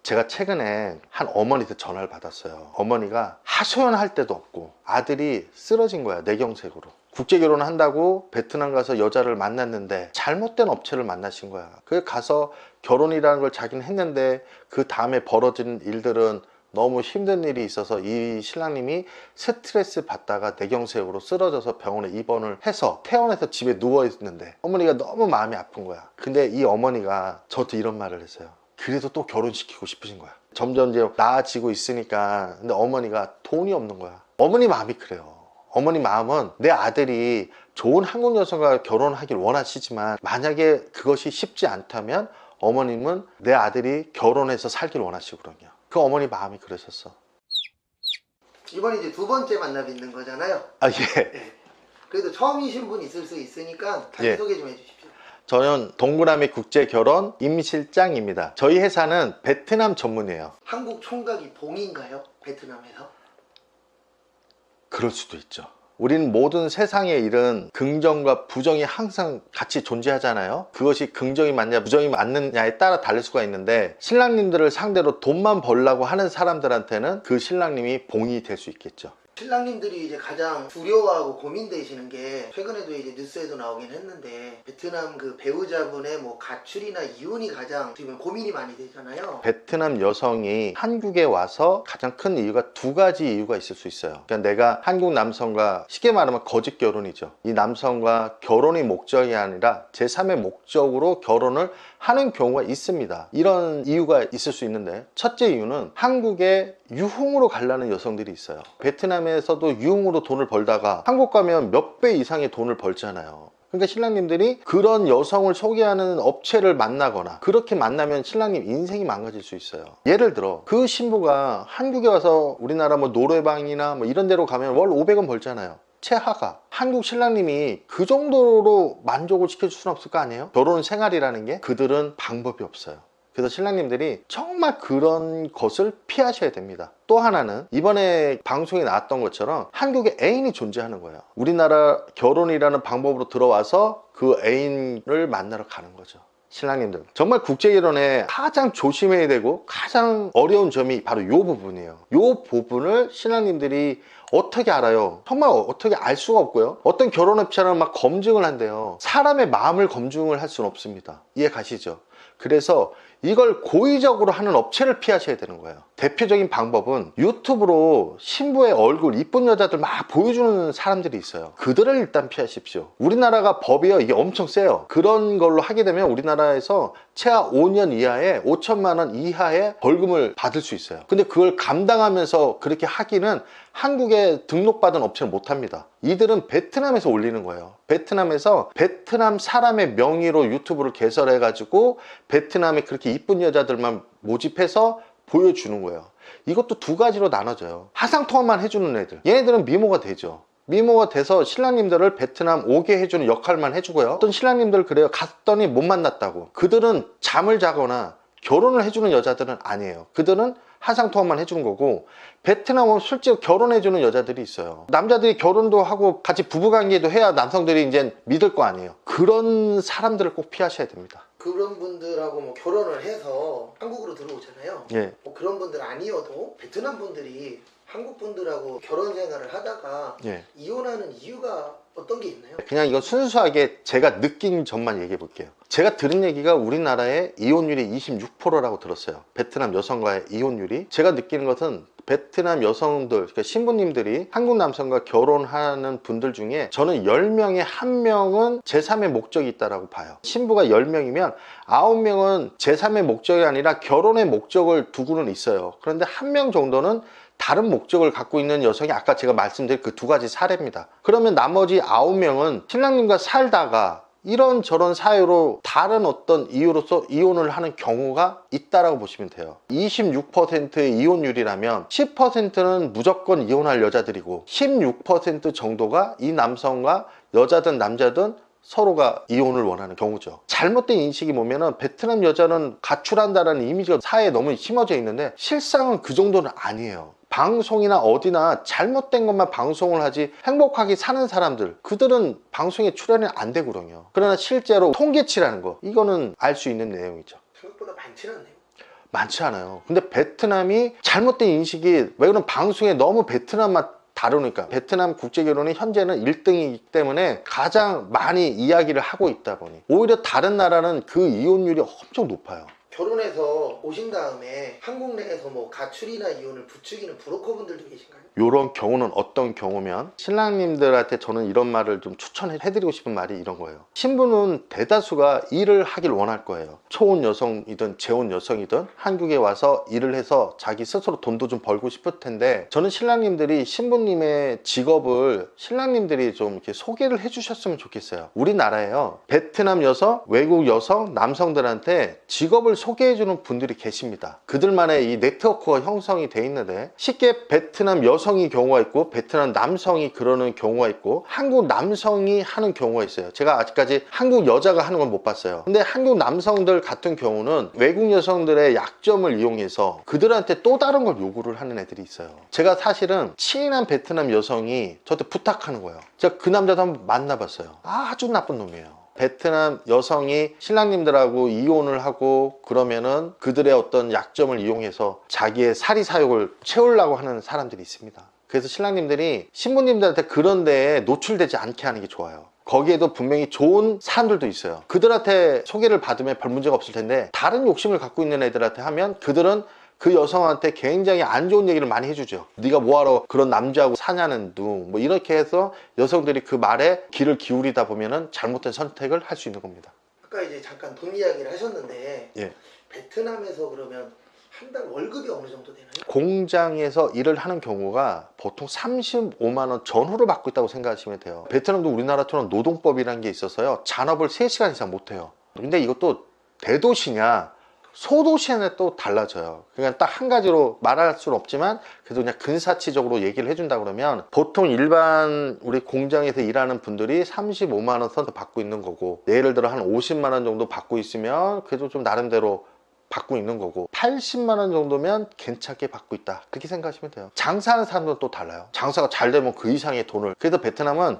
제가 최근에 한 어머니한테 전화를 받았어요. 어머니가 하소연할 데도 없고 아들이 쓰러진 거야, 뇌경색으로. 국제결혼을 한다고 베트남 가서 여자를 만났는데 잘못된 업체를 만나신 거야. 그래 가서 결혼이라는 걸 자기는 했는데 그 다음에 벌어진 일들은 너무 힘든 일이 있어서 이 신랑님이 스트레스 받다가 뇌경색으로 쓰러져서 병원에 입원을 해서 퇴원해서 집에 누워 있는데 어머니가 너무 마음이 아픈 거야. 근데 이 어머니가 저한테 이런 말을 했어요. 그래도 또 결혼시키고 싶으신 거야. 점점 이제 나아지고 있으니까. 근데 어머니가 돈이 없는 거야. 어머니 마음이 그래요. 어머니 마음은 내 아들이 좋은 한국 여성과 결혼하길 원하시지만 만약에 그것이 쉽지 않다면 어머님은 내 아들이 결혼해서 살길 원하시거든요. 그 어머니 마음이 그러셨어. 이번에 이제 두 번째 만남이 있는 거잖아요. 아, 예. 네. 그래도 처음이신 분 있을 수 있으니까 자기 예. 소개 좀 해주십시오. 저는 동그라미 국제결혼 임실장입니다. 저희 회사는 베트남 전문이에요. 한국 총각이 봉인가요? 베트남에서? 그럴 수도 있죠. 우리는 모든 세상의 일은 긍정과 부정이 항상 같이 존재하잖아요. 그것이 긍정이 맞냐 부정이 맞느냐에 따라 다를 수가 있는데 신랑님들을 상대로 돈만 벌려고 하는 사람들한테는 그 신랑님이 봉인이 될 수 있겠죠. 신랑님들이 이제 가장 두려워하고 고민되시는 게 최근에도 이제 뉴스에도 나오긴 했는데 베트남 그 배우자분의 뭐 가출이나 이혼이 가장 지금 고민이 많이 되잖아요. 베트남 여성이 한국에 와서 가장 큰 이유가 두 가지 이유가 있을 수 있어요. 그러니까 내가 한국 남성과 쉽게 말하면 거짓 결혼이죠. 이 남성과 결혼이 목적이 아니라 제3의 목적으로 결혼을 하는 경우가 있습니다. 이런 이유가 있을 수 있는데 첫째 이유는 한국에 유흥으로 가려는 여성들이 있어요. 베트남에서도 유흥으로 돈을 벌다가 한국 가면 몇 배 이상의 돈을 벌잖아요. 그러니까 신랑님들이 그런 여성을 소개하는 업체를 만나거나 그렇게 만나면 신랑님 인생이 망가질 수 있어요. 예를 들어 그 신부가 한국에 와서 우리나라 뭐 노래방이나 뭐 이런 데로 가면 월 500원 벌잖아요. 최하가. 한국 신랑님이 그 정도로 만족을 시켜줄 수는 없을 거 아니에요? 결혼 생활이라는 게 그들은 방법이 없어요. 그래서 신랑님들이 정말 그런 것을 피하셔야 됩니다. 또 하나는 이번에 방송에 나왔던 것처럼 한국에 애인이 존재하는 거예요. 우리나라 결혼이라는 방법으로 들어와서 그 애인을 만나러 가는 거죠. 신랑님들 정말 국제결혼에 가장 조심해야 되고 가장 어려운 점이 바로 이 부분이에요. 이 부분을 신랑님들이 어떻게 알아요? 정말 어떻게 알 수가 없고요. 어떤 결혼업체는 막 검증을 한대요. 사람의 마음을 검증을 할 수는 없습니다. 이해 가시죠? 그래서 이걸 고의적으로 하는 업체를 피하셔야 되는 거예요. 대표적인 방법은 유튜브로 신부의 얼굴 이쁜 여자들 막 보여주는 사람들이 있어요. 그들을 일단 피하십시오. 우리나라가 법이요 이게 엄청 세요. 그런 걸로 하게 되면 우리나라에서 최하 5년 이하에 5천만 원 이하의 벌금을 받을 수 있어요. 근데 그걸 감당하면서 그렇게 하기는 한국에 등록받은 업체는 못합니다. 이들은 베트남에서 올리는 거예요. 베트남에서 베트남 사람의 명의로 유튜브를 개설해 가지고 베트남에 그렇게 이쁜 여자들만 모집해서 보여주는 거예요. 이것도 두 가지로 나눠져요. 화상통화만 해주는 애들, 얘네들은 미모가 되죠. 미모가 돼서 신랑님들을 베트남 오게 해주는 역할만 해주고요. 어떤 신랑님들 그래요. 갔더니 못 만났다고. 그들은 잠을 자거나 결혼을 해주는 여자들은 아니에요. 그들은 화상통화만 해주는 거고, 베트남은 실제로 결혼해주는 여자들이 있어요. 남자들이 결혼도 하고 같이 부부관계도 해야 남성들이 이제 믿을 거 아니에요. 그런 사람들을 꼭 피하셔야 됩니다. 그런 분들하고 뭐 결혼을 해서 한국으로 들어오잖아요. 예. 뭐 그런 분들 아니어도 베트남 분들이 한국 분들하고 결혼 생활을 하다가 예. 이혼하는 이유가 어떤 게 있나요? 그냥 이건 순수하게 제가 느낀 점만 얘기해 볼게요. 제가 들은 얘기가 우리나라의 이혼율이 26%라고 들었어요. 베트남 여성과의 이혼율이. 제가 느끼는 것은 베트남 여성들, 그러니까 신부님들이 한국 남성과 결혼하는 분들 중에 저는 10명에 1명은 제3의 목적이 있다고 봐요. 신부가 10명이면 9명은 제3의 목적이 아니라 결혼의 목적을 두고는 있어요. 그런데 1명 정도는 다른 목적을 갖고 있는 여성이 아까 제가 말씀드린 그 두 가지 사례입니다. 그러면 나머지 9명은 신랑님과 살다가 이런저런 사유로 다른 어떤 이유로서 이혼을 하는 경우가 있다라고 보시면 돼요. 26%의 이혼율이라면 10%는 무조건 이혼할 여자들이고 16% 정도가 이 남성과 여자든 남자든 서로가 이혼을 원하는 경우죠. 잘못된 인식이 뭐냐면 베트남 여자는 가출한다는 이미지가 사회에 너무 심어져 있는데 실상은 그 정도는 아니에요. 방송이나 어디나 잘못된 것만 방송을 하지 행복하게 사는 사람들, 그들은 방송에 출연이 안 되거든요. 그러나 실제로 통계치라는 거, 이거는 알 수 있는 내용이죠. 생각보다 많지는 않네요. 많지 않아요. 근데 베트남이 잘못된 인식이, 왜 그러면 방송에 너무 베트남만 다루니까. 베트남 국제결혼이 현재는 1등이기 때문에 가장 많이 이야기를 하고 있다 보니 오히려 다른 나라는 그 이혼율이 엄청 높아요. 결혼해서 오신 다음에 한국 내에서 뭐 가출이나 이혼을 부추기는 브로커분들도 계신가요? 이런 경우는 어떤 경우면, 신랑님들한테 저는 이런 말을 좀 추천해드리고 싶은 말이 이런 거예요. 신부는 대다수가 일을 하길 원할 거예요. 초혼 여성이든 재혼 여성이든 한국에 와서 일을 해서 자기 스스로 돈도 좀 벌고 싶을 텐데, 저는 신랑님들이 신부님의 직업을 신랑님들이 좀 이렇게 소개를 해주셨으면 좋겠어요. 우리나라에요, 베트남 여성, 외국 여성, 남성들한테 직업을 소개해주는 분들이 계십니다. 그들만의 이 네트워크가 형성이 돼 있는데, 쉽게 베트남 여성이 경우가 있고 베트남 남성이 그러는 경우가 있고 한국 남성이 하는 경우가 있어요. 제가 아직까지 한국 여자가 하는 건 못 봤어요. 근데 한국 남성들 같은 경우는 외국 여성들의 약점을 이용해서 그들한테 또 다른 걸 요구를 하는 애들이 있어요. 제가 사실은 친한 베트남 여성이 저한테 부탁하는 거예요. 제가 그 남자도 한번 만나봤어요. 아주 나쁜 놈이에요. 베트남 여성이 신랑님들하고 이혼을 하고 그러면은 그들의 어떤 약점을 이용해서 자기의 사리사욕을 채우려고 하는 사람들이 있습니다. 그래서 신랑님들이 신부님들한테 그런 데에 노출되지 않게 하는 게 좋아요. 거기에도 분명히 좋은 사람들도 있어요. 그들한테 소개를 받으면 별 문제가 없을 텐데, 다른 욕심을 갖고 있는 애들한테 하면 그들은 그 여성한테 굉장히 안 좋은 얘기를 많이 해주죠. 네가 뭐하러 그런 남자하고 사냐는 둥, 뭐 이렇게 해서 여성들이 그 말에 귀를 기울이다 보면은 잘못된 선택을 할 수 있는 겁니다. 아까 이제 잠깐 돈 이야기를 하셨는데 예. 베트남에서 그러면 한 달 월급이 어느 정도 되나요? 공장에서 일을 하는 경우가 보통 35만 원 전후로 받고 있다고 생각하시면 돼요. 베트남도 우리나라처럼 노동법이라는 게 있어서요, 잔업을 3시간 이상 못 해요. 근데 이것도 대도시냐 소도시에는 또 달라져요. 그러니까 딱 한 가지로 말할 수는 없지만 그래도 그냥 근사치적으로 얘기를 해준다 그러면, 보통 일반 우리 공장에서 일하는 분들이 35만 원 선도 받고 있는 거고, 예를 들어 한 50만 원 정도 받고 있으면 그래도 좀 나름대로 받고 있는 거고, 80만 원 정도면 괜찮게 받고 있다, 그렇게 생각하시면 돼요. 장사하는 사람들은 또 달라요. 장사가 잘 되면 그 이상의 돈을, 그래서 베트남은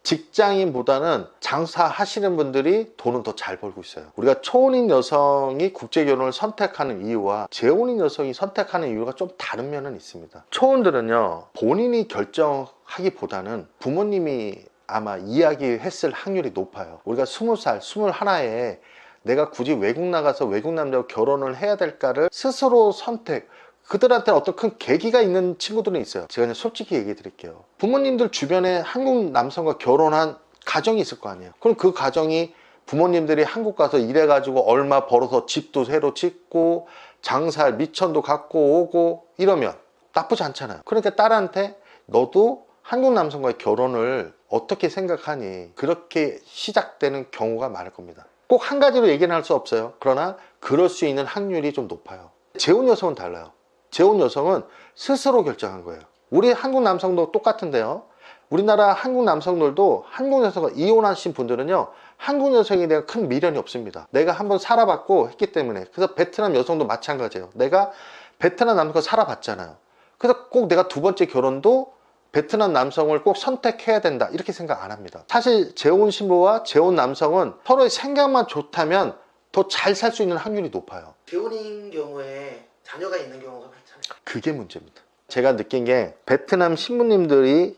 직장인보다는 장사하시는 분들이 돈은 더 잘 벌고 있어요. 우리가 초혼인 여성이 국제결혼을 선택하는 이유와 재혼인 여성이 선택하는 이유가 좀 다른 면은 있습니다. 초혼들은요, 본인이 결정하기보다는 부모님이 아마 이야기했을 확률이 높아요. 우리가 20살, 21에 내가 굳이 외국 나가서 외국 남자와 결혼을 해야 될까를 스스로 선택, 그들한테는 어떤 큰 계기가 있는 친구들은 있어요. 제가 그냥 솔직히 얘기해 드릴게요. 부모님들 주변에 한국 남성과 결혼한 가정이 있을 거 아니에요. 그럼 그 가정이 부모님들이 한국 가서 일해가지고 얼마 벌어서 집도 새로 짓고 장사할 미천도 갖고 오고 이러면 나쁘지 않잖아요. 그러니까 딸한테 너도 한국 남성과의 결혼을 어떻게 생각하니, 그렇게 시작되는 경우가 많을 겁니다. 꼭 한 가지로 얘기는 할 수 없어요. 그러나 그럴 수 있는 확률이 좀 높아요. 재혼 여성은 달라요. 재혼 여성은 스스로 결정한 거예요. 우리 한국 남성도 똑같은데요, 우리나라 한국 남성들도 한국 여성과 이혼하신 분들은요, 한국 여성에 대한 큰 미련이 없습니다. 내가 한번 살아봤고 했기 때문에. 그래서 베트남 여성도 마찬가지예요. 내가 베트남 남성과 살아봤잖아요. 그래서 꼭 내가 두 번째 결혼도 베트남 남성을 꼭 선택해야 된다, 이렇게 생각 안 합니다. 사실 재혼 신부와 재혼 남성은 서로의 생각만 좋다면 더 잘 살 수 있는 확률이 높아요. 재혼인 경우에 자녀가 있는 경우가 많잖아요. 그게 문제입니다. 제가 느낀 게, 베트남 신부님들이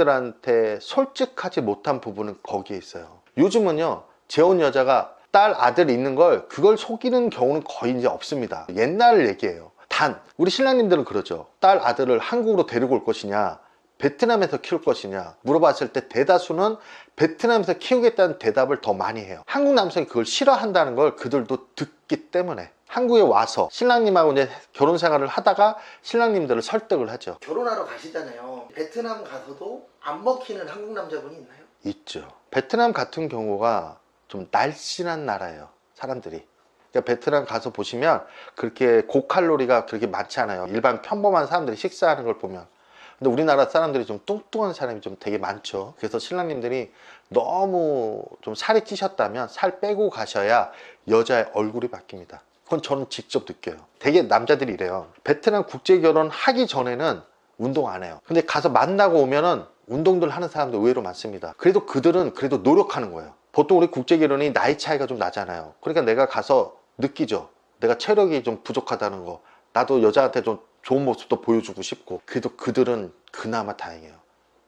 신랑님들한테 솔직하지 못한 부분은 거기에 있어요. 요즘은요, 재혼 여자가 딸 아들 있는 걸 그걸 속이는 경우는 거의 이제 없습니다. 옛날 얘기예요. 단 우리 신랑님들은 그러죠. 딸 아들을 한국으로 데리고 올 것이냐, 베트남에서 키울 것이냐 물어봤을 때 대다수는 베트남에서 키우겠다는 대답을 더 많이 해요. 한국 남성이 그걸 싫어한다는 걸 그들도 듣기 때문에 한국에 와서 신랑님하고 이제 결혼 생활을 하다가 신랑님들을 설득을 하죠. 결혼하러 가시잖아요. 베트남 가서도 안 먹히는 한국 남자분이 있나요? 있죠. 베트남 같은 경우가 좀 날씬한 나라예요. 사람들이. 그러니까 베트남 가서 보시면 그렇게 고칼로리가 그렇게 많지 않아요. 일반 평범한 사람들이 식사하는 걸 보면. 근데 우리나라 사람들이 좀 뚱뚱한 사람이 좀 되게 많죠. 그래서 신랑님들이 너무 좀 살이 찌셨다면 살 빼고 가셔야 여자의 얼굴이 바뀝니다. 그건 저는 직접 느껴요. 되게 남자들이 이래요. 베트남 국제결혼 하기 전에는 운동 안 해요. 근데 가서 만나고 오면은 운동들 하는 사람도 의외로 많습니다. 그래도 그들은 그래도 노력하는 거예요. 보통 우리 국제결혼이 나이 차이가 좀 나잖아요. 그러니까 내가 가서 느끼죠. 내가 체력이 좀 부족하다는 거, 나도 여자한테 좀 좋은 모습도 보여주고 싶고. 그래도 그들은 그나마 다행이에요.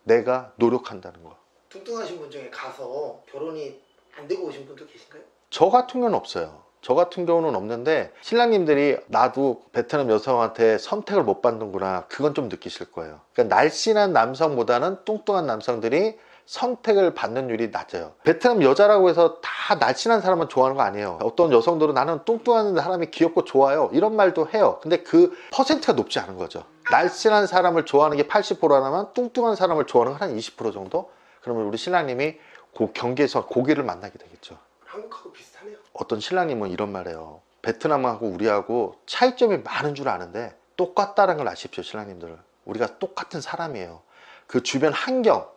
내가 노력한다는 거. 뚱뚱하신 분 중에 가서 결혼이 안 되고 오신 분도 계신가요? 저 같은 경우는 없어요. 저 같은 경우는 없는데 신랑님들이 나도 베트남 여성한테 선택을 못 받는구나, 그건 좀 느끼실 거예요. 그러니까 날씬한 남성보다는 뚱뚱한 남성들이 선택을 받는 율이 낮아요. 베트남 여자라고 해서 다 날씬한 사람만 좋아하는 거 아니에요. 어떤 여성들은 나는 뚱뚱한 사람이 귀엽고 좋아요, 이런 말도 해요. 근데 그 퍼센트가 높지 않은 거죠. 날씬한 사람을 좋아하는 게 80%라면 뚱뚱한 사람을 좋아하는 건 한 20% 정도? 그러면 우리 신랑님이 그 경계에서 고기를 만나게 되겠죠. 한국하고 비슷하네요. 어떤 신랑님은 이런 말해요. 베트남하고 우리하고 차이점이 많은 줄 아는데 똑같다는 걸 아십시오, 신랑님들. 우리가 똑같은 사람이에요. 그 주변 환경,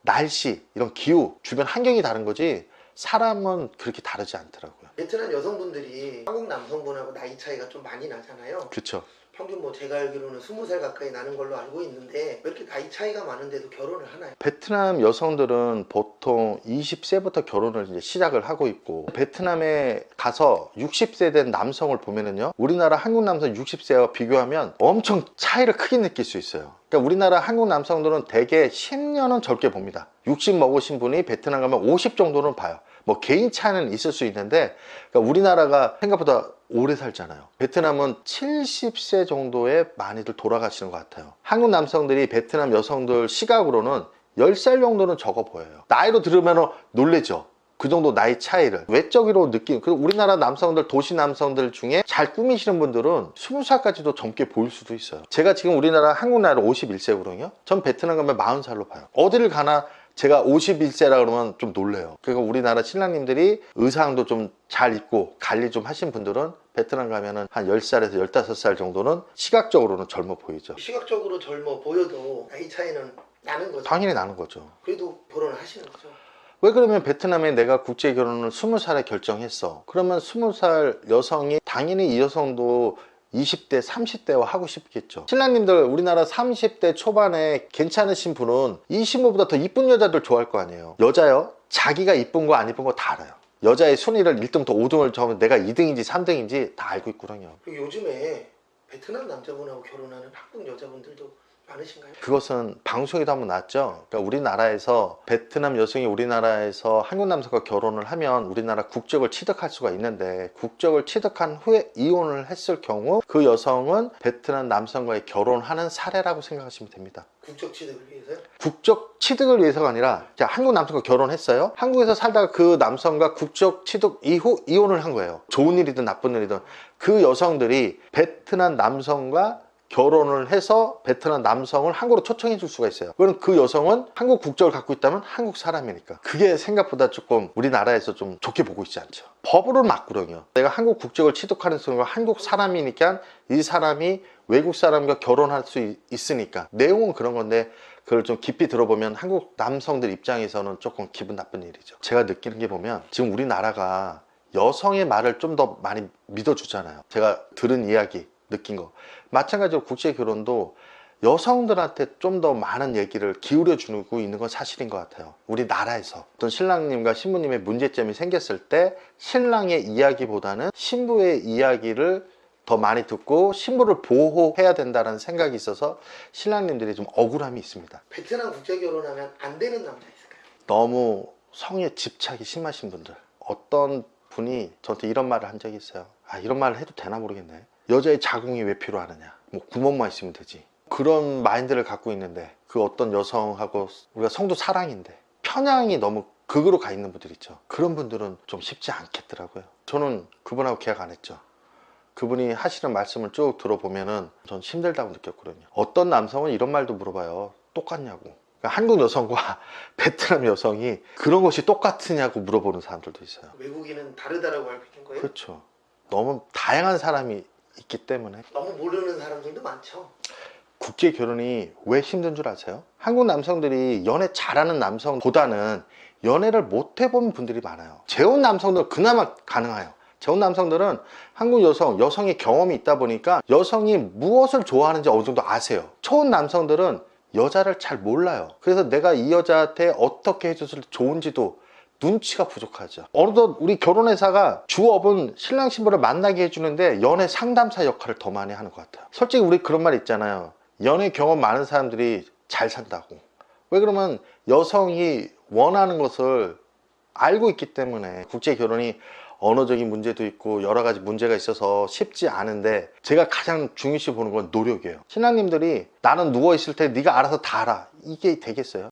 날씨, 이런 기후, 주변 환경이 다른 거지 사람은 그렇게 다르지 않더라고요. 베트남 여성분들이 한국 남성분하고 나이 차이가 좀 많이 나잖아요. 그렇죠. 평균 뭐 제가 알기로는 20살 가까이 나는 걸로 알고 있는데 왜 이렇게 나이 차이가 많은데도 결혼을 하나요? 베트남 여성들은 보통 20세부터 결혼을 이제 시작을 하고 있고, 베트남에 가서 60세 된 남성을 보면은요, 우리나라 한국 남성 60세와 비교하면 엄청 차이를 크게 느낄 수 있어요. 그러니까 우리나라 한국 남성들은 대개 10년은 젊게 봅니다. 60 먹으신 분이 베트남 가면 50 정도는 봐요. 뭐 개인 차이는 있을 수 있는데, 그러니까 우리나라가 생각보다 오래 살잖아요. 베트남은 70세 정도에 많이들 돌아가시는 것 같아요. 한국 남성들이 베트남 여성들 시각으로는 10살 정도는 적어 보여요. 나이로 들으면 놀래죠. 그 정도 나이 차이를 외적으로 느끼는. 그리고 우리나라 남성들, 도시 남성들 중에 잘 꾸미시는 분들은 20살까지도 젊게 보일 수도 있어요. 제가 지금 우리나라 한국 나이로 51세거든요 전 베트남 가면 40살로 봐요. 어디를 가나 제가 51세라 그러면 좀 놀래요. 그리고 우리나라 신랑님들이 의상도 좀 잘 입고 관리 좀 하신 분들은 베트남 가면은 한 10살에서 15살 정도는 시각적으로는 젊어 보이죠. 시각적으로 젊어 보여도 나이 차이는 나는 거죠. 당연히 나는 거죠. 그래도 결혼을 하시는 거죠. 왜 그러면 베트남에 내가 국제 결혼을 20살에 결정했어. 그러면 20살 여성이 당연히 이 여성도 20대, 30대와 하고 싶겠죠. 신랑님들 우리나라 30대 초반에 괜찮으신 분은 25보다 더 이쁜 여자들 좋아할 거 아니에요. 여자요? 자기가 이쁜 거 안 이쁜 거 다 알아요. 여자의 순위를 1등부터 5등을 정하면 내가 2등인지 3등인지 다 알고 있거든요. 그리고 요즘에 베트남 남자분하고 결혼하는 한국 여자분들도 많으신가요? 그것은 방송에도 한번 나왔죠. 그러니까 우리나라에서 베트남 여성이 우리나라에서 한국 남성과 결혼을 하면 우리나라 국적을 취득할 수가 있는데, 국적을 취득한 후에 이혼을 했을 경우 그 여성은 베트남 남성과의 결혼하는 사례라고 생각하시면 됩니다. 국적 취득을 위해서요? 국적 취득을 위해서가 아니라, 자, 한국 남성과 결혼했어요. 한국에서 살다가 그 남성과 국적 취득 이후 이혼을 한 거예요. 좋은 일이든 나쁜 일이든 그 여성들이 베트남 남성과 결혼을 해서 베트남 남성을 한국으로 초청해 줄 수가 있어요. 그럼 그 여성은 한국 국적을 갖고 있다면 한국 사람이니까. 그게 생각보다 조금 우리나라에서 좀 좋게 보고 있지 않죠. 법으로 맞거든요. 내가 한국 국적을 취득하는 순간 한국 사람이니까 이 사람이 외국 사람과 결혼할 수 있으니까. 내용은 그런 건데 그걸 좀 깊이 들어보면 한국 남성들 입장에서는 조금 기분 나쁜 일이죠. 제가 느끼는 게 보면 지금 우리나라가 여성의 말을 좀 더 많이 믿어주잖아요. 제가 들은 이야기, 느낀 거. 마찬가지로 국제 결혼도 여성들한테 좀 더 많은 얘기를 기울여 주고 있는 건 사실인 것 같아요. 우리나라에서 어떤 신랑님과 신부님의 문제점이 생겼을 때 신랑의 이야기보다는 신부의 이야기를 더 많이 듣고 신부를 보호해야 된다는 생각이 있어서 신랑님들이 좀 억울함이 있습니다. 베트남 국제 결혼하면 안 되는 남자 있을까요? 너무 성에 집착이 심하신 분들. 어떤 분이 저한테 이런 말을 한 적이 있어요. 아, 이런 말을 해도 되나 모르겠네. 여자의 자궁이 왜 필요하느냐, 뭐 구멍만 있으면 되지. 그런 마인드를 갖고 있는데 그 어떤 여성하고 우리가 성도 사랑인데 편향이 너무 극으로 가 있는 분들 있죠. 그런 분들은 좀 쉽지 않겠더라고요. 저는 그분하고 계약 안 했죠. 그분이 하시는 말씀을 쭉 들어보면은 전 힘들다고 느꼈거든요. 어떤 남성은 이런 말도 물어봐요. 똑같냐고. 그러니까 한국 여성과 베트남 여성이 그런 것이 똑같으냐고 물어보는 사람들도 있어요. 외국인은 다르다라고 알고 있는 거예요? 그렇죠. 너무 다양한 사람이 있기 때문에. 너무 모르는 사람들도 많죠. 국제 결혼이 왜 힘든 줄 아세요? 한국 남성들이 연애 잘하는 남성보다는 연애를 못 해본 분들이 많아요. 재혼 남성들은 그나마 가능해요. 재혼 남성들은 한국 여성의 경험이 있다 보니까 여성이 무엇을 좋아하는지 어느 정도 아세요. 초혼 남성들은 여자를 잘 몰라요. 그래서 내가 이 여자한테 어떻게 해줬을 때 좋은지도 눈치가 부족하죠. 어느덧 우리 결혼회사가 주업은 신랑 신부를 만나게 해주는데 연애 상담사 역할을 더 많이 하는 것 같아요. 솔직히 우리 그런 말 있잖아요. 연애 경험 많은 사람들이 잘 산다고. 왜 그러면 여성이 원하는 것을 알고 있기 때문에. 국제 결혼이 언어적인 문제도 있고 여러 가지 문제가 있어서 쉽지 않은데 제가 가장 중요시 보는 건 노력이에요. 신랑님들이 나는 누워있을 때 네가 알아서 다 알아, 이게 되겠어요?